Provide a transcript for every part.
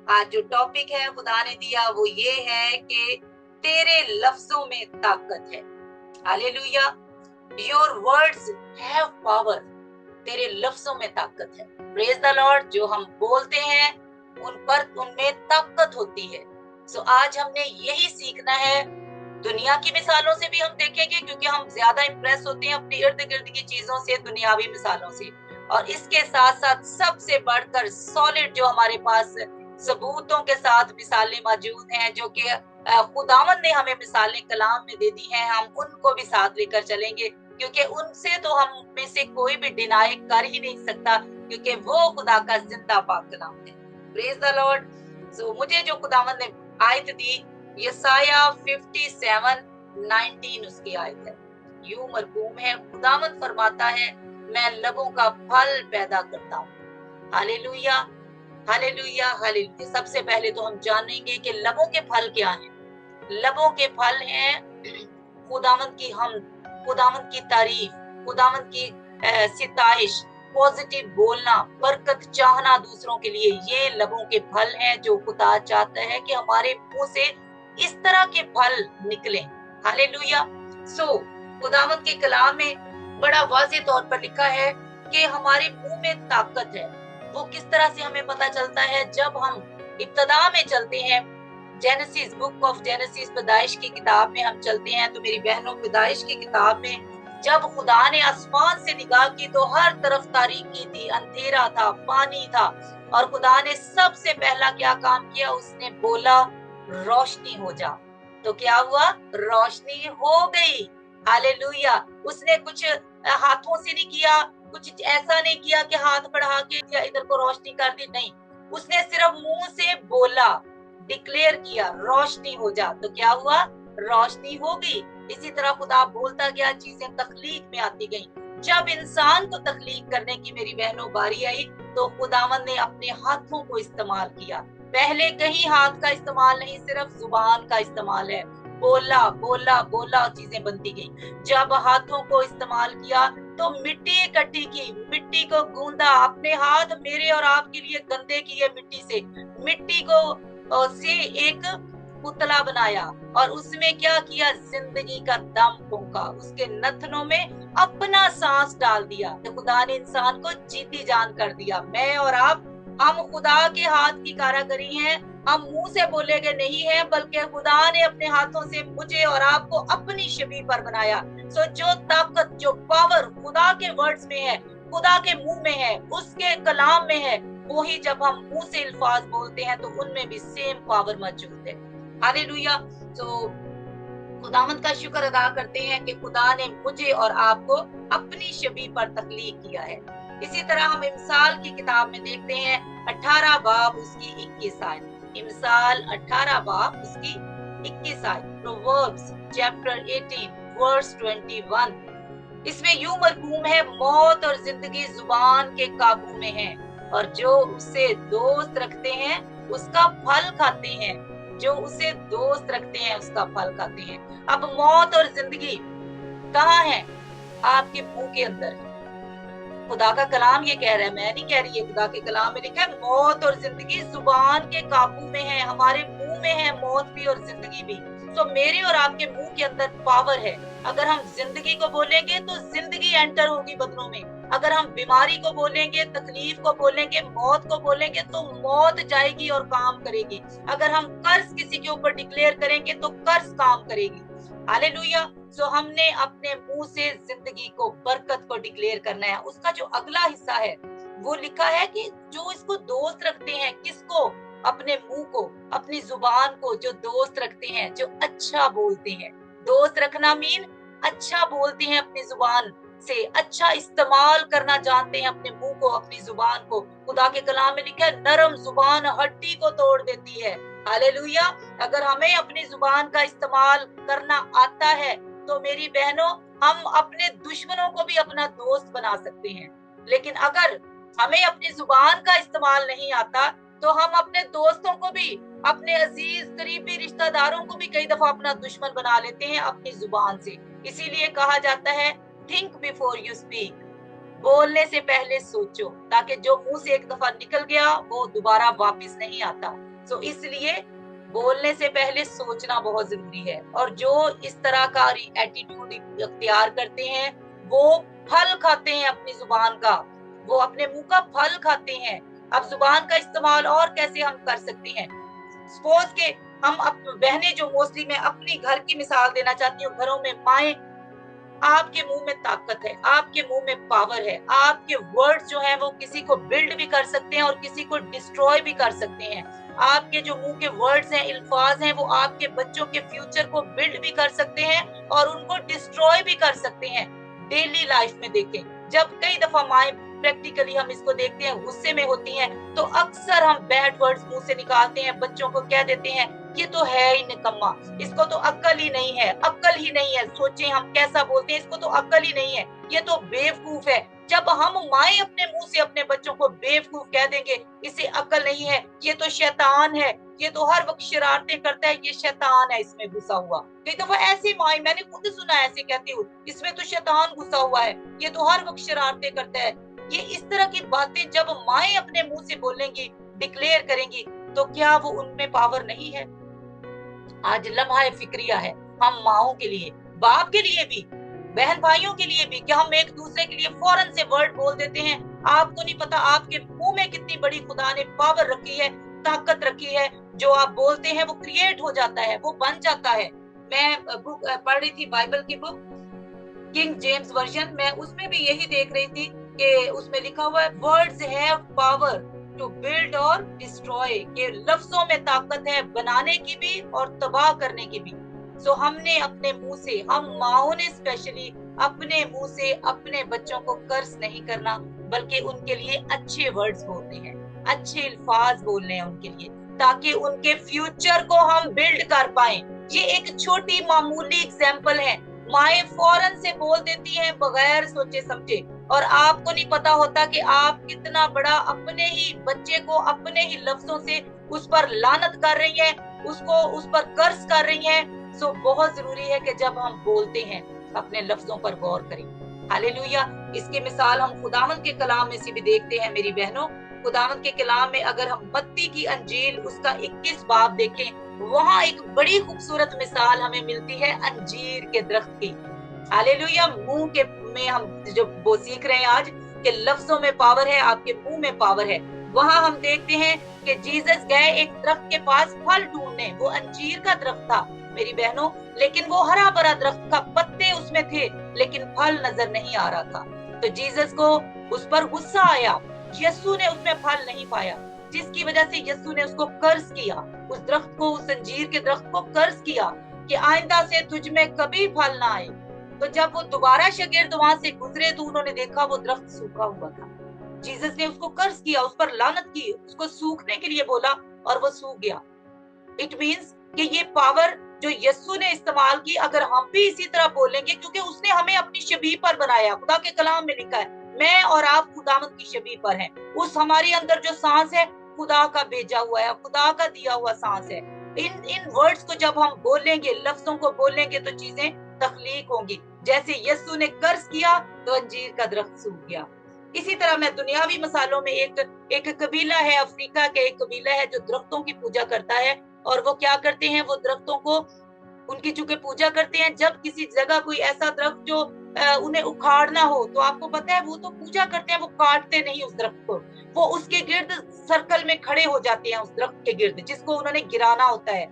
आज जो टॉपिक है खुदा ने दिया वो ये है कि तेरे लफ्जों में ताकत है। Hallelujah. Your words have power. तेरे लफ्जों में ताकत है। Praise the Lord. जो हम बोलते हैं उनमें ताकत होती है। सो आज हमने यही सीखना है। दुनिया की मिसालों से भी हम देखेंगे, क्योंकि हम ज्यादा इंप्रेस होते हैं अपने इर्द गिर्द की चीजों से, दुनियावी मिसालों से। और इसके साथ साथ सबसे बढ़कर सॉलिड जो हमारे पास सबूतों के साथ मिसालें मौजूद हैं, जो कि खुदावंद ने हमें मिसालें कलाम में दे दी हैं, हम उनको भी साथ लेकर चलेंगे, क्योंकि उनसे तो हम में से कोई भी डिनाई कर ही नहीं सकता, क्योंकि वो खुदा का जिंदा पाक कलाम है। Praise the Lord. सो मुझे जो खुदावंद ने आयत दी, यसाया 57:19 उसकी आयत है। यूं मरकूम है, खुदावंद फरमाता है, मैं लबों का फल पैदा करता हूँ। Hallelujah, hallelujah, hallelujah. सबसे पहले तो हम जानेंगे कि लबों के फल क्या हैं। लबों के फल हैं खुदावंद की हम, खुदावंद की तारीफ, खुदावंद की सिताइश, पॉजिटिव बोलना, बरकत चाहना दूसरों के लिए। ये लबों के फल हैं जो खुदा चाहता है कि हमारे मुंह से इस तरह के फल निकले। हालेलुया। सो खुदावंद के कलाम में बड़ा वाज़ेह तौर पर लिखा है कि हमारे मुंह में ताकत है। वो किस तरह से हमें पता चलता है? जब हम इब्तदा में चलते हैं, जेनेसिस, बुक ऑफ जेनेसिस, पैदाइश की किताब में हम चलते हैं, तो मेरी बहनों, पैदाइश की किताब में जब खुदा ने आसमान से निगाह की तो हर तरफ तारीकी थी, अंधेरा था, पानी था, और खुदा ने सबसे पहला क्या काम किया? उसने बोला रोशनी हो जा। तो क्या हुआ? रोशनी हो गई। हालेलुया। उसने कुछ हाथों से नहीं किया, कुछ ऐसा नहीं किया कि हाथ बढ़ा के या इधर को रोशनी कर दी, नहीं। उसने सिर्फ मुंह से बोला, डिक्लेयर किया, रोशनी हो जा। तो क्या हुआ? रोशनी हो गई। इसी तरह खुदा बोलता गया, चीजें तख्लीक में आती गई। जब इंसान को तख्लीक करने की मेरी बहनों बारी आई, तो खुदावंद ने अपने हाथों को इस्तेमाल किया। पहले कहीं हाथ का इस्तेमाल नहीं, सिर्फ जुबान का इस्तेमाल है। बोला बोला बोला और चीजें बनती गई। जब हाथों को इस्तेमाल किया तो मिट्टी इकट्ठी की, मिट्टी को गूंदा, अपने हाथ मेरे और आपके लिए गंदे किए, मिट्टी से, मिट्टी को से एक पुतला बनाया और उसमें क्या किया? जिंदगी का दम फूंका, उसके नथनों में अपना सांस डाल दिया। तो खुदा ने इंसान को जीती जान कर दिया। मैं और आप, हम खुदा के हाथ की कारीगरी हैं। हम मुंह से बोले गए नहीं है, बल्कि खुदा ने अपने हाथों से मुझे और आपको अपनी शबीह पर बनाया। सो जो ताकत, जो पावर खुदा के वर्ड्स में है, खुदा के मुंह में है, उसके कलाम में है, वही जब हम मुंह से अल्फाज बोलते हैं तो उनमें भी सेम पावर मौजूद है। हालेलुया। तो खुदावंद का शुक्र अदा करते हैं कि खुदा ने मुझे और आपको अपनी शबीह पर तख्लीक किया है। इसी तरह हम इमसाल की किताब में देखते हैं 18 बाब उसकी 21 आयत। इमसाल 18 बाब उसकी 21 आयत। Proverbs chapter 18 verse 21। इसमें यूं मरकूम है, मौत और जिंदगी जुबान के काबू में है, और जो उसे दोस्त रखते हैं उसका फल खाते हैं। जो उसे दोस्त रखते हैं उसका फल खाते हैं। अब मौत और जिंदगी कहाँ है? आपके मुंह के अंदर है। खुदा का कलाम ये कह रहा है, मैं नहीं कह रही है, खुदा के कलाम में लिखा है मौत और जिंदगी जुबान के काबू में है। हमारे मुंह में है मौत भी और जिंदगी भी। तो मेरे और आपके मुंह के अंदर पावर है। अगर हम जिंदगी को बोलेंगे तो जिंदगी एंटर होगी बदनों में। अगर हम बीमारी को बोलेंगे, तकलीफ को बोलेंगे, मौत को बोलेंगे, तो मौत जाएगी और काम करेगी। अगर हम कर्ज किसी के ऊपर डिक्लेयर करेंगे तो कर्ज काम करेगी। हालेलुया। सो हमने अपने मुंह से जिंदगी को, बरकत को डिक्लेयर करना है। उसका जो अगला हिस्सा है वो लिखा है कि जो इसको दोस्त रखते हैं, किसको? अपने मुंह को, अपनी जुबान को जो दोस्त रखते हैं, जो अच्छा बोलते हैं। दोस्त रखना मीन अच्छा बोलते हैं, अपनी जुबान से अच्छा इस्तेमाल करना जानते हैं अपने मुंह को, अपनी जुबान को। खुदा के कलाम में लिखा है नरम जुबान हड्डी को तोड़ देती है। हालेलुया। अगर हमें अपनी जुबान का इस्तेमाल करना आता है तो मेरी बहनों, हम अपने दुश्मनों को भी अपना दोस्त बना सकते हैं। लेकिन अगर हमें अपनी जुबान का इस्तेमाल नहीं आता तो हम अपने दोस्तों को भी, अपने अजीज करीबी रिश्तेदारों को भी कई दफा अपना दुश्मन बना लेते हैं अपनी जुबान से। इसीलिए कहा जाता है थिंक बिफोर यू स्पीक। बोलने से पहले सोचो, ताकि जो मुंह से एक दफा निकल गया वो दोबारा वापस नहीं आता। सो इसलिए बोलने से पहले सोचना बहुत जरूरी है। और जो इस तरह का एटीट्यूड इख्तियार करते हैं वो फल खाते हैं अपनी जुबान का, वो अपने मुंह का फल खाते हैं। अब जुबान का इस्तेमाल और कैसे हम कर सकते हैं? सपोज के हम बहनें जो मोस्टली, मैं अपनी घर की मिसाल देना चाहती हूँ, घरों में माएं, आपके मुंह में ताकत है, आपके मुंह में पावर है, आपके वर्ड्स जो हैं वो किसी को बिल्ड भी कर सकते हैं और किसी को डिस्ट्रॉय भी कर सकते हैं। आपके जो मुंह के वर्ड्स हैं, अल्फाज हैं, वो आपके बच्चों के फ्यूचर को बिल्ड भी कर सकते हैं और उनको डिस्ट्रॉय भी कर सकते हैं। डेली लाइफ में देखें, जब कई दफा माएं, प्रैक्टिकली हम इसको देखते हैं, गुस्से में होती हैं तो अक्सर हम बैड वर्ड्स मुंह से निकालते हैं, बच्चों को कह देते हैं ये तो है ही निकम्मा, इसको तो अक्ल ही नहीं है, अक्ल ही नहीं है। सोचें हम कैसा बोलते हैं, इसको तो अक्ल ही नहीं है, ये तो बेवकूफ है। जब हम माएं अपने मुंह से अपने बच्चों को बेवकूफ कह देंगे, इसे अक्ल नहीं है, ये तो शैतान है, ये तो हर वक्त शरारतें करता है, ये शैतान है इसमें घुसा हुआ। कई दफा ऐसी माएं मैंने खुद सुना ऐसे कहती हूँ, इसमें तो शैतान घुसा हुआ है, ये तो हर वक्त शरारतें करता है। ये इस तरह की बातें जब माएं अपने मुंह से बोलेंगी, डिक्लेयर करेंगी, तो क्या वो उनमें पावर नहीं है? आज लम्हा फिक्रिया है हम माओं के लिए, बाप के लिए भी, बहन भाइयों के लिए भी, कि हम एक दूसरे के लिए फौरन से वर्ड बोल देते हैं। आपको नहीं पता आपके मुंह में कितनी बड़ी खुदा ने पावर रखी है, ताकत रखी है। जो आप बोलते हैं वो क्रिएट हो जाता है, वो बन जाता है। मैं बुक पढ़ रही थी, बाइबल की बुक, किंग जेम्स वर्जन, मैं उसमें भी यही देख रही थी कि उसमें लिखा हुआ है words have power to build और डिस्ट्रॉय, के लफ्जों में ताकत है बनाने की भी और तबाह करने की भी। सो हमने अपने मुंह से, हम माओं ने स्पेशली अपने मुंह से अपने बच्चों को कर्ज नहीं करना, बल्कि उनके लिए अच्छे वर्ड्स बोलने हैं, अच्छे अल्फाज बोलने हैं उनके लिए, ताकि उनके फ्यूचर को हम बिल्ड कर पाए। ये एक छोटी मामूली एग्जाम्पल है। माएं फौरन से बोल देती हैं बगैर सोचे समझे, और आपको नहीं पता होता कि आप कितना बड़ा अपने ही बच्चे को अपने ही लफ्जों से उस पर लानत कर रही हैं, उसको उस पर कर्ज कर रही हैं। सो बहुत जरूरी है कि जब हम बोलते हैं अपने लफ्जों पर गौर करें। हालेलुया। इसकी मिसाल हम खुदावंद के कलाम में से भी देखते हैं मेरी बहनों। खुदावंद के कलाम में अगर हम मत्ती की अंजील उसका 21 बाब देखें, वहां एक बड़ी खूबसूरत मिसाल हमें मिलती है अंजीर के दरख्त की। हालेलुया। मुंह के में हम जो वो सीख रहे हैं आज कि लफ्जों में पावर है, आपके मुंह में पावर है। वहां हम देखते हैं कि जीसस गए एक दरख्त के पास फल ढूंढने, वो अंजीर का दरख्त था मेरी बहनों, लेकिन वो हरा भरा दरख्त था, पत्ते उसमें थे लेकिन फल नजर नहीं आ रहा था। तो जीसस को उस पर गुस्सा आया, यीशु ने उसमें फल नहीं पाया, जिसकी वजह से यीशु ने उसको कर्ज किया, उस दरख्त को, उस अंजीर के दरख्त को कर्ज किया कि आइंदा से तुझ में कभी फल ना आए। तो जब वो दोबारा शागिर्द वहां से गुजरे तो उन्होंने देखा वो दरख्त सूखा हुआ था। जीसस ने उसको कर्ज किया, उस पर लानत की, उसको सूखने के लिए बोला और वो सूख गया। इट मींस कि ये पावर जो यीशु ने इस्तेमाल की, अगर हम भी इसी तरह बोलेंगे, क्योंकि उसने हमें अपनी शबीह पर बनाया। खुदा के कलाम में लिखा है मैं और आप खुदावंद की शबीह पर हैं। उस हमारे अंदर जो सांस है खुदा का भेजा हुआ है, खुदा का दिया हुआ सांस है। इन वर्ड्स को जब हम बोलेंगे, लफ्जों को बोलेंगे, तो चीजें तख्लीक होंगी। जैसे यीशु ने कर्ज किया तो अंजीर का दरख्त सूख गया। इसी तरह मैं दुनियावी मसालों में एक कबीला है, अफ्रीका के एक कबीला है जो दरख्तों की पूजा करता है। और वो क्या करते हैं, वो दरख्तों को, उनकी चूंकि पूजा करते हैं, जब किसी जगह कोई ऐसा दरख्त जो उन्हें उखाड़ना हो, तो आपको पता है वो तो पूजा करते हैं, वो काटते नहीं उस दरख्त को, वो उसके गिर्द सर्कल में खड़े हो जाते हैं, उस दरख्त के गिर्द जिसको उन्होंने गिराना होता है,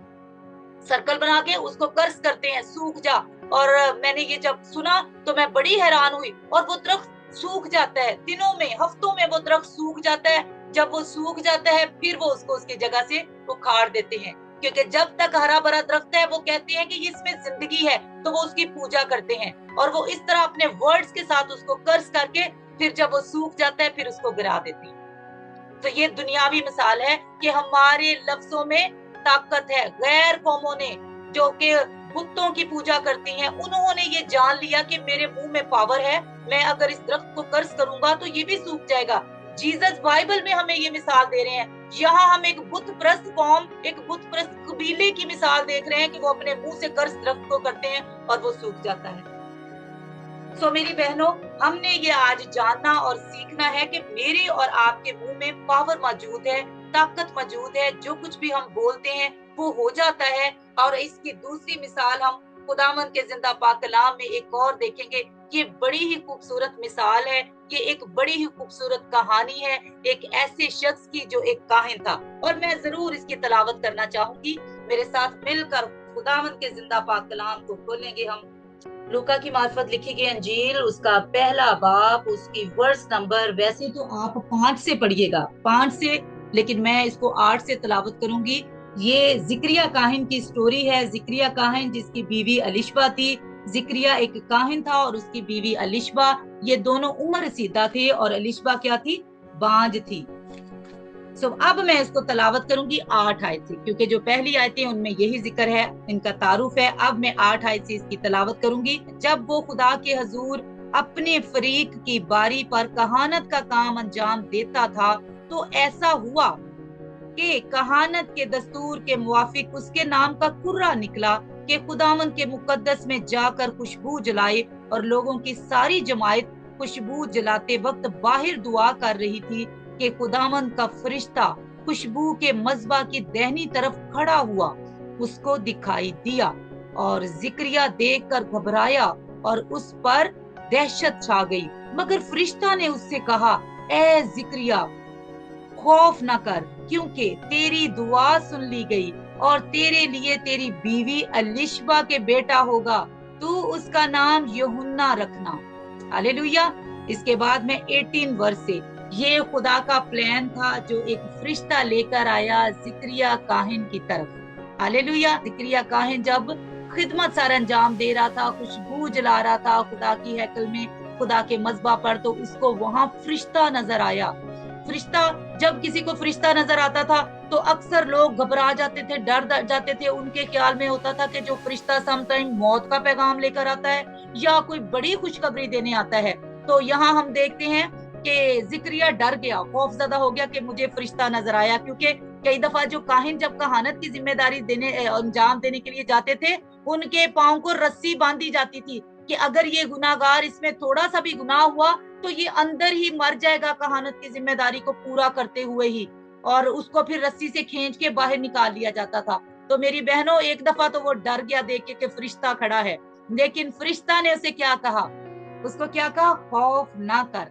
सर्कल बना के उसको कर्ज करते हैं, सूख जा। और मैंने ये जब सुना तो मैं बड़ी हैरान हुई, और वो दरख्त सूख जाता है, दिनों में, हफ्तों में वो दरख्त सूख जाता है। जब वो सूख जाता है फिर वो उसको उसकी जगह से उखाड़ देते हैं, क्योंकि जब तक हरा भरा दरख्त है वो कहते हैं कि इसमें जिंदगी है, तो वो उसकी पूजा करते हैं। और वो इस तरह अपने वर्ड्स के साथ उसको कर्ज करके फिर जब वो सूख जाता है फिर उसको गिरा देते हैं। तो ये दुनियावी मिसाल है कि हमारे लफ्जों में ताकत है। गैर कौमों ने जो कि बुतों की पूजा करती हैं, उन्होंने ये जान लिया कि मेरे मुंह में पावर है, मैं अगर इस दरख्त को कर्ज करूंगा तो ये भी सूख जाएगा। जीसस बाइबल में हमें ये मिसाल दे रहे हैं। यहाँ हम एक बुत प्रस्त कौम, एक बुत प्रस्त कबीले की मिसाल देख रहे हैं कि वो अपने मुंह से कर्ज दरख्त को करते हैं और वो सूख जाता है। सो मेरी बहनों, हमने ये आज जानना और सीखना है कि मेरे और आपके मुंह में पावर मौजूद है, ताकत मौजूद है, जो कुछ भी हम बोलते हैं वो हो जाता है। और इसकी दूसरी मिसाल हम खुदावंद के जिंदा पाक कलाम में एक और देखेंगे। ये बड़ी ही खूबसूरत मिसाल है, ये एक बड़ी ही खूबसूरत कहानी है एक ऐसे शख्स की जो एक काहिन था। और मैं जरूर इसकी तलावत करना चाहूंगी, मेरे साथ मिलकर खुदावंद के जिंदा पाक कलाम को खोलेंगे हम। लूका की मार्फत लिखी गई अंजील, उसका पहला बाब, उसकी वर्स नंबर, वैसे तो आप 5 से पढ़िएगा, 5 से, लेकिन मैं इसको 8 से तलावत करूंगी। ये जिक्रिया काहिन की स्टोरी है। जिक्रिया काहिन जिसकी बीवी अलिशबा थी। जिक्रिया एक काहिन था और उसकी बीवी अलिशबा, ये दोनों उम्र रसीदा थे और अलिशबा क्या थी? बांझ थी। अब मैं इसको तलावत करूंगी 8 आयत से, क्योंकि जो पहली आयतें उनमें यही जिक्र है, इनका तारुफ है। अब मैं 8 आयत से इसकी तलावत करूंगी। जब वो खुदा के हजूर अपने फरीक की बारी पर कहानत का काम अंजाम देता था, तो ऐसा हुआ कि कहानत के दस्तूर के मुवाफिक उसके नाम का कुर्रा निकला कि खुदावंद के मुकद्दस में जाकर खुशबू जलाए। और लोगों की सारी जमायत खुशबू जलाते वक्त बाहर दुआ कर रही थी कि खुदावंद का फरिश्ता खुशबू के मज़बा की दाहिनी तरफ खड़ा हुआ उसको दिखाई दिया। और जिक्रिया देखकर घबराया और उस पर दहशत छा गई। मगर फरिश्ता ने उससे कहा, ए जिक्रिया, खौफ न कर, क्योंकि तेरी दुआ सुन ली गई और तेरे लिए तेरी बीवी अलिशबा के बेटा होगा, तू उसका नाम यूहन्ना रखना। हालेलुया। इसके बाद में 18 वर्ष से, ये खुदा का प्लान था जो एक फरिश्ता लेकर आया जिक्रिया काहिन की तरफ। हालेलुया। जिक्रिया काहिन जब खिदमत सर अंजाम दे रहा था, खुशबू जला रहा था खुदा की हैकल में, खुदा के मज़बा पर, तो उसको वहां फरिश्ता नजर आया। फरिश्ता, जब किसी को फरिश्ता नजर आता था तो अक्सर लोग घबरा जाते थे, डर जाते थे। उनके ख्याल में होता था कि जो फरिश्ता समटाइम मौत का पैगाम लेकर आता है या कोई बड़ी खुशखबरी देने आता है। तो यहाँ हम देखते हैं कि जिक्रिया डर गया, खौफजदा हो गया कि मुझे फरिश्ता नजर आया। क्योंकि कई दफा जो काहिन जब कहानत की जिम्मेदारी देने अंजाम देने के लिए जाते थे, उनके पांव को रस्सी बांधी जाती थी कि अगर ये गुनाहगार, इसमें थोड़ा सा भी गुनाह हुआ तो ये अंदर ही मर जाएगा कहानत की जिम्मेदारी को पूरा करते हुए ही। और उसको फिर रस्सी से खींच के बाहर निकाल लिया जाता था। तो मेरी बहनों, एक दफा तो वो डर गया देख के कि फरिश्ता खड़ा है, लेकिन फरिश्ता ने उसे क्या कहा? उसको क्या कहा? खौफ ना कर,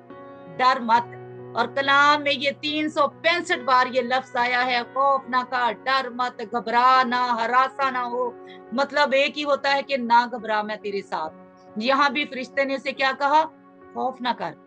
डर मत। और कलाम में ये 365 बार ये लफ्ज आया है, खौफ ना कर, डर मत, घबरा ना, हरासा ना हो। मतलब एक ही होता है कि ना घबरा, मैं तेरे साथ। यहाँ भी फरिश्ते ने उसे क्या कहा? खौफ ना कर।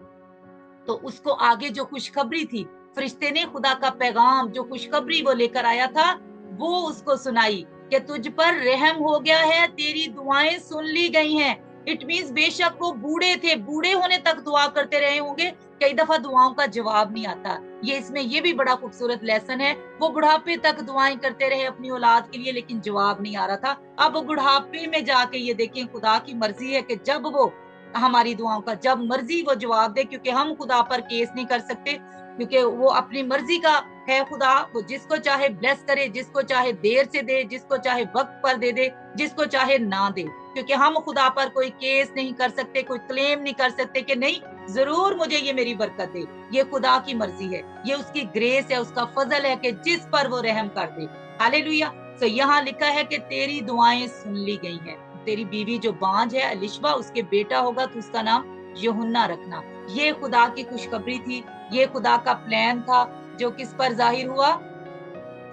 तो उसको आगे जो खुशखबरी थी, फरिश्ते ने खुदा का पैगाम, जो खुशखबरी वो लेकर आया था, वो उसको सुनाई कि तुझ पर रहम हो गया है, तेरी दुआएं सुन ली गई हैं। इट मींस बेशक वो बूढ़े थे, बूढ़े होने तक दुआ करते रहे होंगे, कई दफा दुआओं का जवाब नहीं आता। ये इसमें ये भी बड़ा खूबसूरत लेसन है। वो बुढ़ापे तक दुआएं करते रहे अपनी औलाद के लिए, लेकिन जवाब नहीं आ रहा था। अब बुढ़ापे में जाके ये देखें, खुदा की मर्जी है कि जब वो हमारी दुआओं का जब मर्जी वो जवाब दे, क्योंकि हम खुदा पर केस नहीं कर सकते, क्योंकि वो अपनी मर्जी का है खुदा। वो जिसको चाहे ब्लेस करे, जिसको चाहे देर से दे, जिसको चाहे वक्त पर दे दे, जिसको चाहे ना दे। क्योंकि हम खुदा पर कोई केस नहीं कर सकते, कोई क्लेम नहीं कर सकते कि नहीं जरूर मुझे ये मेरी बरकत दे। ये खुदा की मर्जी है, ये उसकी ग्रेस है, उसका फजल है कि जिस पर वो रहम कर दे। हालेलुया। तो यहाँ लिखा है कि तेरी दुआएं सुन ली गई हैं, तेरी बीवी जो बांझ है अलिशबा, उसके बेटा होगा, तो उसका नाम यूहन्ना रखना। ये खुदा की खुशखबरी थी, ये खुदा का प्लान था, जो किस पर जाहिर हुआ?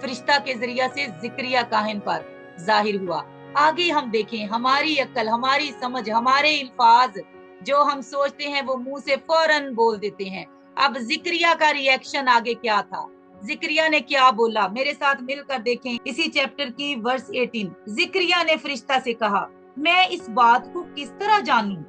फरिश्ता के जरिया से जिक्रिया काहिन पर जाहिर हुआ। आगे हम देखें, हमारी अक्ल, हमारी समझ, हमारे अल्फाज जो हम सोचते हैं वो मुंह से फौरन बोल देते हैं। अब जिक्रिया का रिएक्शन आगे क्या था? जिक्रिया ने क्या बोला? मेरे साथ मिलकर देखें इसी चैप्टर की वर्स 18। जिक्रिया ने फरिश्ता से कहा, मैं इस बात को किस तरह जानूं?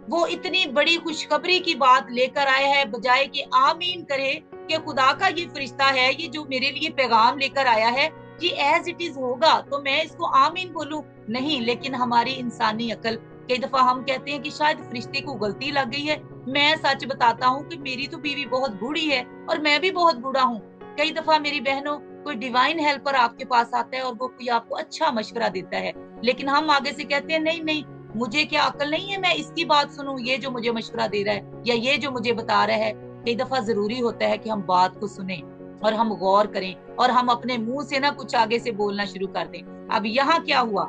वो इतनी बड़ी खुशखबरी की बात लेकर आया है, बजाय कि आमीन करे कि खुदा का ये फरिश्ता है, ये जो मेरे लिए पैगाम लेकर आया है, ये एज इट इज होगा, तो मैं इसको आमीन बोलूं। नहीं, लेकिन हमारी इंसानी अकल, कई दफा हम कहते हैं कि शायद फरिश्ते को गलती लग गई है। मैं सच बताता हूँ कि मेरी तो बीवी बहुत बूढ़ी है और मैं भी बहुत बूढ़ा हूँ। कई दफा मेरी बहनों, कोई डिवाइन हेल्पर आपके पास आता है और वो कोई आपको अच्छा मशवरा देता है, लेकिन हम आगे से कहते हैं नहीं नहीं, मुझे क्या अकल नहीं है मैं इसकी बात सुनूं, ये जो मुझे मशवरा दे रहा है या ये जो मुझे बता रहा है। कई दफा जरूरी होता है कि हम बात को सुने। और हम गौर करें और हम अपने मुंह से ना कुछ आगे से बोलना शुरू कर दें। अब यहाँ क्या हुआ,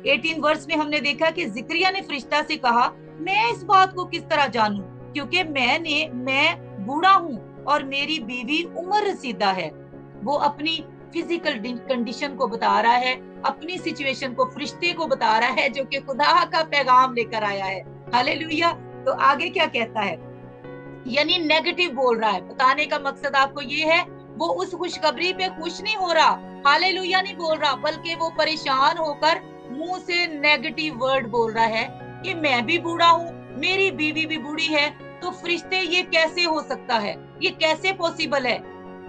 18 वर्ष में हमने देखा कि जिक्रिया ने फरिश्ता से कहा, मैं इस बात को किस तरह जानूं, क्योंकि मैं बूढ़ा हूँ और मेरी बीवी उम्र रसीदा है। वो अपनी फिजिकल कंडीशन को बता रहा है, अपनी सिचुएशन को फरिश्ते को बता रहा है जो कि खुदा का पैगाम लेकर आया है। हालेलुया। तो आगे क्या कहता है, यानी नेगेटिव बोल रहा है। बताने का मकसद आपको ये है, वो उस खुशखबरी पे खुश नहीं हो रहा, हालेलुया नहीं बोल रहा, बल्कि वो परेशान होकर मुंह से नेगेटिव वर्ड बोल रहा है कि मैं भी बूढ़ा हूँ, मेरी बीवी भी बूढ़ी है, तो फरिश्ते ये कैसे हो सकता है, ये कैसे पॉसिबल है।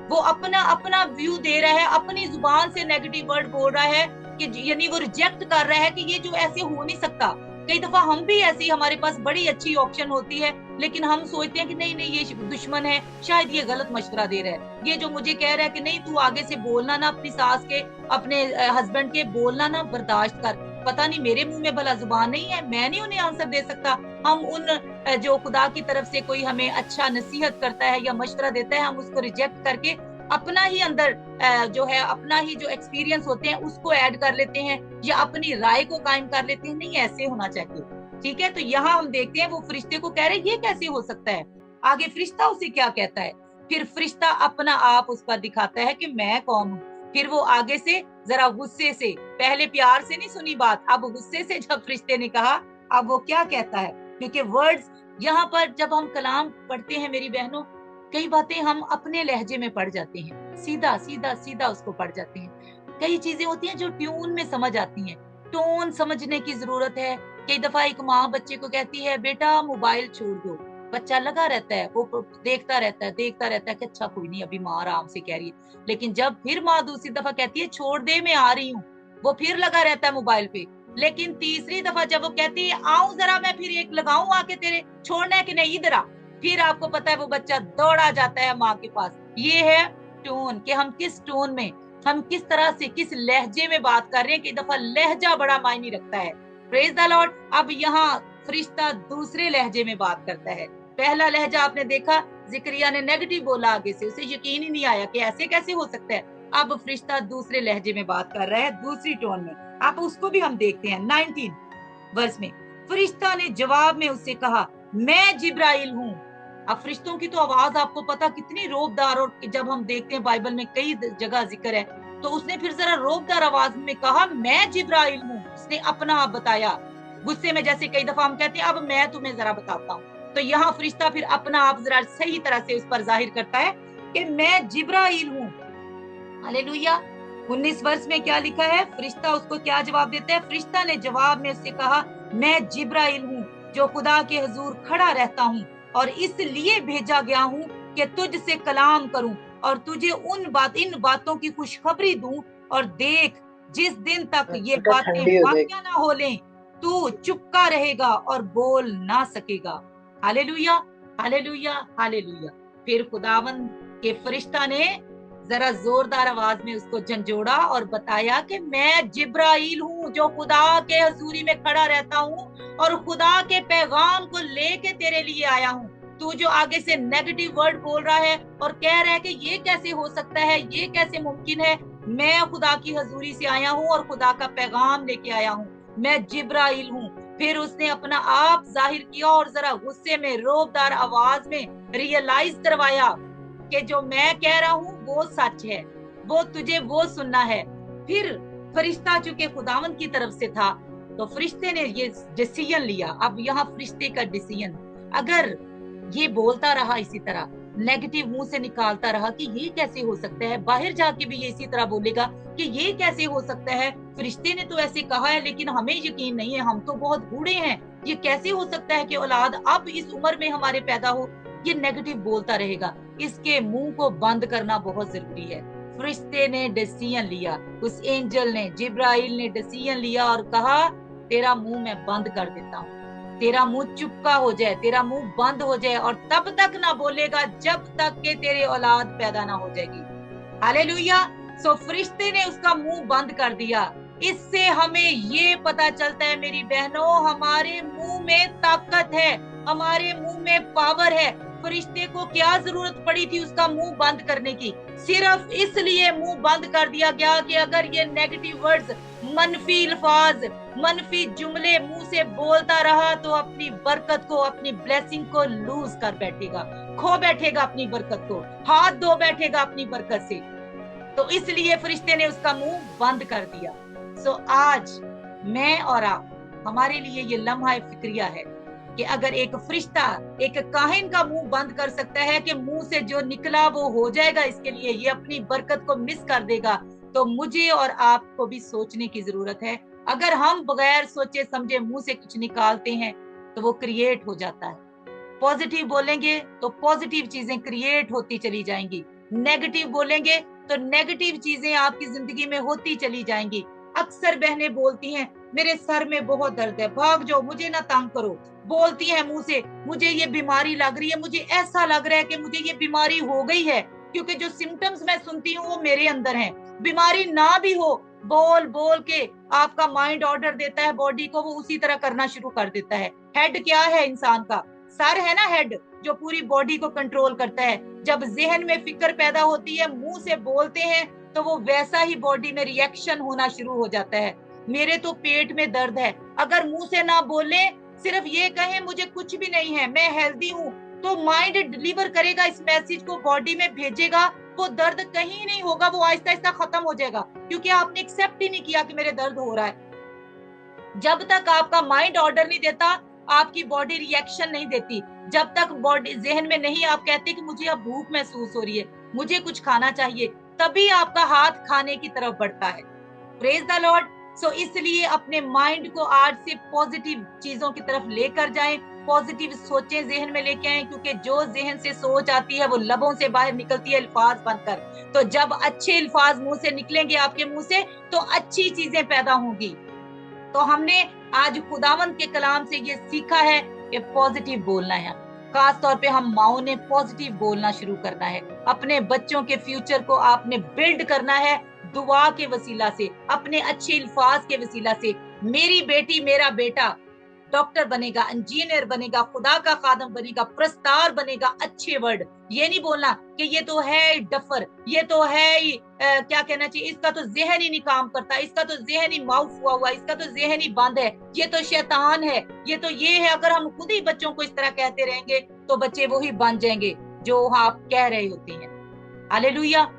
वो अपना अपना व्यू दे रहा है, अपनी जुबान से नेगेटिव वर्ड बोल रहा है कि यानी वो रिजेक्ट कर रहा है कि ये जो ऐसे हो नहीं सकता। कई दफा हम भी ऐसी, हमारे पास बड़ी अच्छी ऑप्शन होती है, लेकिन हम सोचते हैं कि नहीं नहीं ये दुश्मन है, शायद ये गलत मशवरा दे रहा है, ये जो मुझे कह रहा है कि नहीं तू आगे से बोलना ना अपनी सास के, अपने हस्बैंड के बोलना ना, बर्दाश्त कर, पता नहीं मेरे मुंह में भला जुबान नहीं है, मैं नहीं उन्हें आंसर दे सकता। हम उन जो खुदा की तरफ से कोई हमें अच्छा नसीहत करता है या मशवरा देता है, हम उसको रिजेक्ट करके अपना ही अंदर जो है, अपना ही जो एक्सपीरियंस होते हैं उसको ऐड कर लेते हैं या अपनी राय को कायम कर लेते हैं। नहीं, ऐसे होना चाहिए। ठीक है, तो यहाँ हम देखते हैं वो फरिश्ते को कह रहे ये कैसे हो सकता है। आगे फरिश्ता उसे क्या कहता है, फिर फरिश्ता अपना आप उस पर दिखाता है कि मैं कौन हूँ। फिर वो आगे से जरा गुस्से से, पहले प्यार से नहीं सुनी बात, अब गुस्से से जब फरिश्ते ने कहा, अब वो क्या कहता है, क्योंकि वर्ड्स यहाँ पर जब हम कलाम पढ़ते हैं मेरी बहनों, कई बातें हम अपने लहजे में पढ़ जाते हैं, सीधा सीधा सीधा उसको पढ़ जाते हैं। कई चीजें होती हैं जो ट्यून में समझ आती हैं, टोन समझने की जरूरत है। कई दफा एक माँ बच्चे को कहती है बेटा मोबाइल छोड़ दो, बच्चा लगा रहता है, वो देखता रहता है कि अच्छा कोई नहीं, अभी माँ आराम से कह रही है। लेकिन जब फिर माँ दूसरी दफा कहती है छोड़ दे मैं आ रही हूँ, वो फिर लगा रहता है मोबाइल पे। लेकिन तीसरी दफा जब वो कहती है आऊं जरा मैं फिर एक लगाऊं आके तेरे, छोड़ना है कि नहीं इधर आ, फिर आपको पता है वो बच्चा दौड़ा जाता है माँ के पास। ये है टोन, कि हम किस टोन में, हम किस तरह से, किस लहजे में बात कर रहे हैं। कई दफा लहजा बड़ा मायने रखता है। Praise the Lord. अब यहाँ फरिश्ता दूसरे लहजे में बात करता है। पहला लहजा आपने देखा, जिक्रिया ने नेगेटिव बोला आगे से, उसे यकीन ही नहीं आया कि ऐसे कैसे हो सकता है। अब फरिश्ता दूसरे लहजे में बात कर रहा है, दूसरी टोन में। आप उसको भी हम देखते हैं 19 वर्ष में। फरिश्ता ने जवाब में उससे कहा, मैं जिब्राइल हूँ। अब फरिश्तों की तो आवाज आपको पता कितनी रोबदार, और जब हम देखते हैं बाइबल में कई जगह जिक्र है, तो उसने फिर जरा रोबदार आवाज में कहा मैं जिब्राइल हूँ। उसने अपना आप बताया, गुस्से में जैसे कई दफा हम कहते हैं अब मैं तुम्हें जरा बताता हूँ, तो यहाँ फरिश्ता फिर अपना आप जरा सही तरह से उस पर जाहिर करता है कि मैं जिब्राइल हूँ। हालेलुया। 19 वर्ष में क्या लिखा है, फरिश्ता उसको क्या जवाब देता है। फरिश्ता ने जवाब में उससे कहा, मैं जिब्राइल हूँ जो खुदा के हुजूर खड़ा रहता हूँ, और इसलिए भेजा गया हूँ कि तुझसे कलाम करूं और तुझे इन बातों की खुशखबरी दूं। और देख, जिस दिन तक ये बातें वाक़या ना हो लें, तू चुपका रहेगा और बोल ना सकेगा। Hallelujah, hallelujah, hallelujah. फिर खुदावंद के फरिश्ता ने जरा जोरदार आवाज में उसको झंझोड़ा और बताया कि मैं जिब्राइल हूँ जो खुदा के हजूरी में खड़ा रहता हूँ और खुदा के पैगाम को लेके तेरे लिए आया हूँ। तू जो आगे से नेगेटिव वर्ड बोल रहा है और कह रहा है कि ये कैसे हो सकता है, ये कैसे मुमकिन है, मैं खुदा की हजूरी से आया हूँ और खुदा का पैगाम लेके आया हूँ, मैं जिब्राइल हूँ। फिर उसने अपना आप जाहिर किया और जरा गुस्से में रोबदार आवाज में रियलाइज करवाया कि जो मैं कह रहा हूँ वो सच है, वो तुझे वो सुनना है। फिर फरिश्ता चूंकि खुदावंद की तरफ से था, तो फरिश्ते ने ये डिसीजन लिया। अब यहाँ फरिश्ते का डिसीजन, अगर ये बोलता रहा इसी तरह, नेगेटिव मुंह से निकालता रहा कि ये कैसे हो सकता है, बाहर जाके भी ये इसी तरह बोलेगा कि ये कैसे हो सकता है, फरिश्ते ने तो ऐसे कहा है लेकिन हमें यकीन नहीं है, हम तो बहुत बूढ़े हैं, ये कैसे हो सकता है कि औलाद अब इस उम्र में हमारे पैदा हो। ये नेगेटिव बोलता रहेगा, इसके मुंह को बंद करना बहुत जरूरी है। फरिश्ते ने डिसीजन लिया, उस एंजल ने, जिब्राइल ने डिसीजन लिया और कहा तेरा मुंह मैं बंद कर देता हूँ, तेरा मुंह चुपका हो जाए, तेरा मुंह बंद हो जाए, और तब तक ना बोलेगा जब तक के तेरे औलाद पैदा ना हो जाएगी। हालेलुया। सो फरिश्ते ने उसका मुंह बंद कर दिया। इससे हमें ये पता चलता है मेरी बहनों, हमारे मुंह में ताकत है, हमारे मुंह में पावर है। फरिश्ते को क्या जरूरत पड़ी थी उसका मुंह बंद करने की? सिर्फ इसलिए मुंह बंद कर दिया गया कि अगर ये नेगेटिव वर्ड्स, मनफी अल्फाज, मनफी जुमले मुंह से बोलता रहा तो अपनी बरकत को, अपनी ब्लेसिंग को लूज कर बैठेगा, खो बैठेगा अपनी बरकत को, हाथ धो बैठेगा अपनी बरकत से। तो इसलिए फरिश्ते ने उसका मुंह बंद कर दिया। सो आज मैं और आप, हमारे लिए ये लम्हा फिक्रिया है कि अगर एक फरिश्ता एक काहिन का मुंह बंद कर सकता है कि मुंह से जो निकला वो हो जाएगा इसके लिए, ये अपनी बरकत को मिस कर देगा, तो मुझे और आपको भी सोचने की जरूरत है। अगर हम बगैर सोचे समझे मुंह से कुछ निकालते हैं तो वो क्रिएट हो जाता है। पॉजिटिव बोलेंगे तो पॉजिटिव चीजें क्रिएट होती चली जाएंगी, नेगेटिव बोलेंगे तो नेगेटिव चीजें आपकी जिंदगी में होती चली जाएंगी। अक्सर बहनें बोलती हैं मेरे सर में बहुत दर्द है, भाग जाओ, मुझे ना तंग करो। बोलती हैं मुंह से मुझे ये बीमारी लग रही है, मुझे ऐसा लग रहा है कि मुझे ये बीमारी हो गई है, क्योंकि जो सिम्टम्स मैं सुनती हूँ वो मेरे अंदर हैं। बीमारी ना भी हो, बोल बोल के आपका माइंड ऑर्डर देता है बॉडी को, वो उसी तरह करना शुरू कर देता है। हेड क्या है इंसान का? सर है ना, हेड जो पूरी बॉडी को कंट्रोल करता है। जब जहन में फिक्र पैदा होती है, मुंह से बोलते हैं तो वो वैसा ही बॉडी में रिएक्शन होना शुरू हो जाता है। मेरे तो पेट में दर्द है, अगर मुंह से ना बोले, सिर्फ ये कहें मुझे कुछ भी नहीं है, मैं हेल्दी हूँ, तो माइंड डिलीवर करेगा इस मैसेज को, बॉडी में भेजेगा, वो दर्द कहीं नहीं होगा, वो आहिस्ता आहिस्ता खत्म हो जाएगा, क्योंकि आपने एक्सेप्ट ही नहीं किया कि मेरे दर्द हो रहा है। जब तक आपका माइंड ऑर्डर नहीं देता, आपकी बॉडी रिएक्शन नहीं देती। जब तक बॉडी जहन में नहीं आप कहते कि मुझे अब भूख महसूस हो रही है, मुझे कुछ खाना चाहिए, तभी आपका हाथ खाने की तरफ बढ़ता है। Praise the Lord. सो इसलिए अपने माइंड को आज से पॉजिटिव चीजों की तरफ लेकर जाएं, पॉजिटिव सोचें जहन में लेके आए, क्योंकि जो जहन से सोच आती है वो लबों से बाहर निकलती है अल्फाज बनकर। तो जब अच्छे अल्फाज मुंह से निकलेंगे आपके मुंह से तो अच्छी चीजें पैदा होंगी। तो हमने आज खुदावंद के कलाम से ये सीखा है कि पॉजिटिव बोलना है। खास तौर पे हम माओ ने पॉजिटिव बोलना शुरू करना है। अपने बच्चों के फ्यूचर को आपने बिल्ड करना है दुआ के वसीला से, अपने अच्छे अल्फाज के वसीला से। मेरी बेटी, मेरा बेटा डॉक्टर बनेगा, इंजीनियर बनेगा, खुदा का खादम बनेगा, प्रस्तार बनेगा, अच्छे वर्ड। ये नहीं बोलना कि ये तो है डफर, ये तो है क्या कहना चाहिए, इसका तो जहन ही नहीं काम करता, इसका तो जहन ही माउफ हुआ हुआ, इसका तो जहन ही बंद है, ये तो शैतान है, ये तो ये है। अगर हम खुद ही बच्चों को इस तरह कहते रहेंगे तो बच्चे वही बन जाएंगे जो आप कह रहे होते हैं। हालेलुया।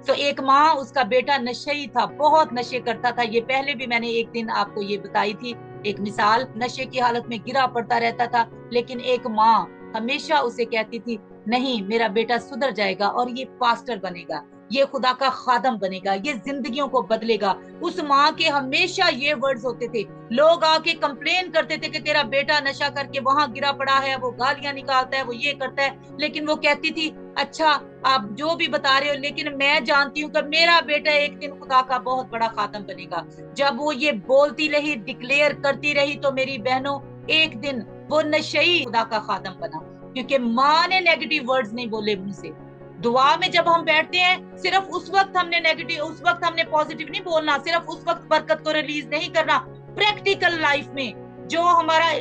तो एक माँ, उसका बेटा नशेई था, बहुत नशे करता था। ये पहले भी मैंने एक दिन आपको ये बताई थी, एक मिसाल, नशे की हालत में गिरा पड़ता रहता था, लेकिन एक माँ हमेशा उसे कहती थी नहीं, मेरा बेटा सुधर जाएगा और ये पास्टर बनेगा, ये खुदा का खादम बनेगा, ये जिंदगियों को बदलेगा। उस माँ के हमेशा ये वर्ड्स होते थे। लोग आके कंप्लेन करते थे कि तेरा बेटा नशा करके वहां गिरा पड़ा है, वो गालियां निकालता है, वो ये करता है, लेकिन वो कहती थी अच्छा आप जो भी बता रहे हो, लेकिन मैं जानती हूँ कि मेरा बेटा एक दिन खुदा का बहुत बड़ा खातम बनेगा। जब वो ये बोलती रही, डिक्लेयर करती रही, तो मेरी बहनों एक दिन वो नशई खुदा का खातम बना, क्योंकि माँ ने नेगेटिव वर्ड्स नहीं बोले मुंह से। दुआ में जब हम बैठते हैं, सिर्फ उस वक्त हमने नेगेटिव, उस वक्त हमने पॉजिटिव नहीं बोलना, सिर्फ उस वक्त बरकत को रिलीज नहीं करना। प्रैक्टिकल लाइफ में जो हमारा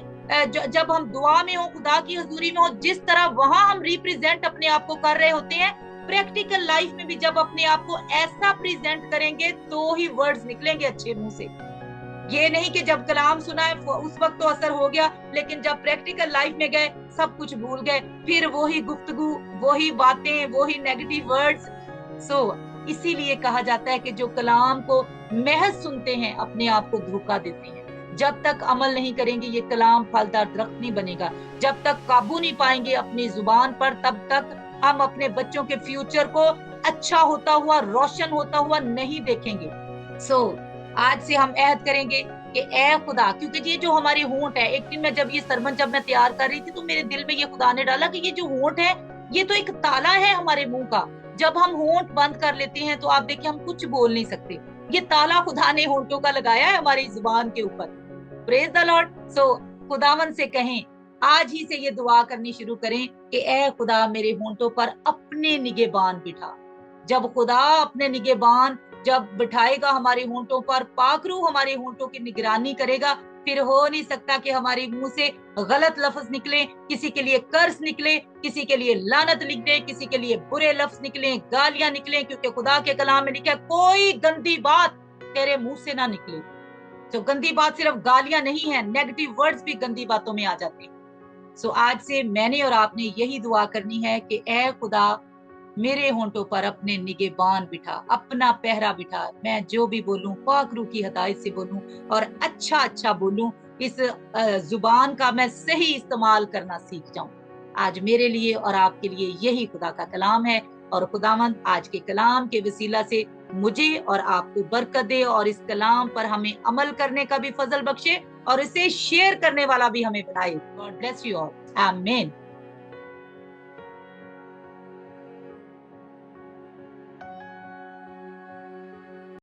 जब हम दुआ में हो, खुदा की हजूरी में हो, जिस तरह वहां हम रिप्रेजेंट अपने आप को कर रहे होते हैं, प्रैक्टिकल लाइफ में भी जब अपने आप को ऐसा प्रेजेंट करेंगे तो ही वर्ड्स निकलेंगे अच्छे मुंह से। ये नहीं कि जब कलाम सुना है उस वक्त तो असर हो गया, लेकिन जब प्रैक्टिकल लाइफ में गए सब कुछ भूल गए, फिर वही गुफ्तगू, वही बातें, वही नेगेटिव वर्ड्स। इसीलिए कहा जाता है कि जो कलाम को महज सुनते हैं अपने आप को धोखा देते हैं। जब तक अमल नहीं करेंगे ये कलाम फलदार दरख्त नहीं बनेगा। जब तक काबू नहीं पाएंगे अपनी जुबान पर, तब तक हम अपने बच्चों के फ्यूचर को अच्छा होता हुआ, रोशन होता हुआ नहीं देखेंगे। आज से हम अहद करेंगे कि ए खुदा, क्योंकि ये जो हमारी होंठ है, एक दिन मैं जब ये सरमन जब मैं तैयार कर रही थी तो मेरे दिल में ये खुदा ने डाला कि ये जो होंठ है ये तो एक ताला है हमारे मुंह का। जब हम होंठ बंद कर लेते हैं तो आप देखिए हम कुछ बोल नहीं सकते। ये ताला खुदा ने होंठों का लगाया है हमारी जुबान के ऊपर। Praise the Lord. खुदावन से कहें, आज ही से ये दुआ करनी शुरू करें कि ए खुदा मेरे होंठों पर अपने निगहबान बिठा। जब खुदा अपने निगहबान जब बिठाएगा हमारे होंठों पर, पाक रूह हमारे होंठों की निगरानी करेगा, फिर हो नहीं सकता कि हमारे मुंह से गलत लफ्ज निकले, किसी के लिए कर्ज निकले, किसी के लिए लानत निकले, किसी के लिए बुरे लफ्ज निकले, गालियां निकले, क्योंकि खुदा के कलाम में लिखा है कोई गंदी बात तेरे मुंह से ना निकले। तो गंदी बात सिर्फ गालियां नहीं है, नेगेटिव वर्ड्स भी गंदी बातों में आ जाते हैं। सो आज से मैंने और आपने यही दुआ करनी है कि ऐ खुदा मेरे होंठों पर अपने निगहबान बिठा, अपना पहरा बिठा, मैं जो भी बोलूं पाक रूह की हदायत से बोलूं और अच्छा अच्छा बोलूं, इस जुबान का मैं सही इस्तेमाल करना सीख जाऊं। आज मेरे लिए और आपके लिए यही खुदा का कलाम है, और खुदावंद आज के कलाम के वसीला से मुझे और आपको बरकत दे, और इस कलाम पर हमें अमल करने का भी फजल बख्शे, और इसे शेयर करने वाला भी हमें बनाए। गॉड ब्लेस यू ऑल, आमीन।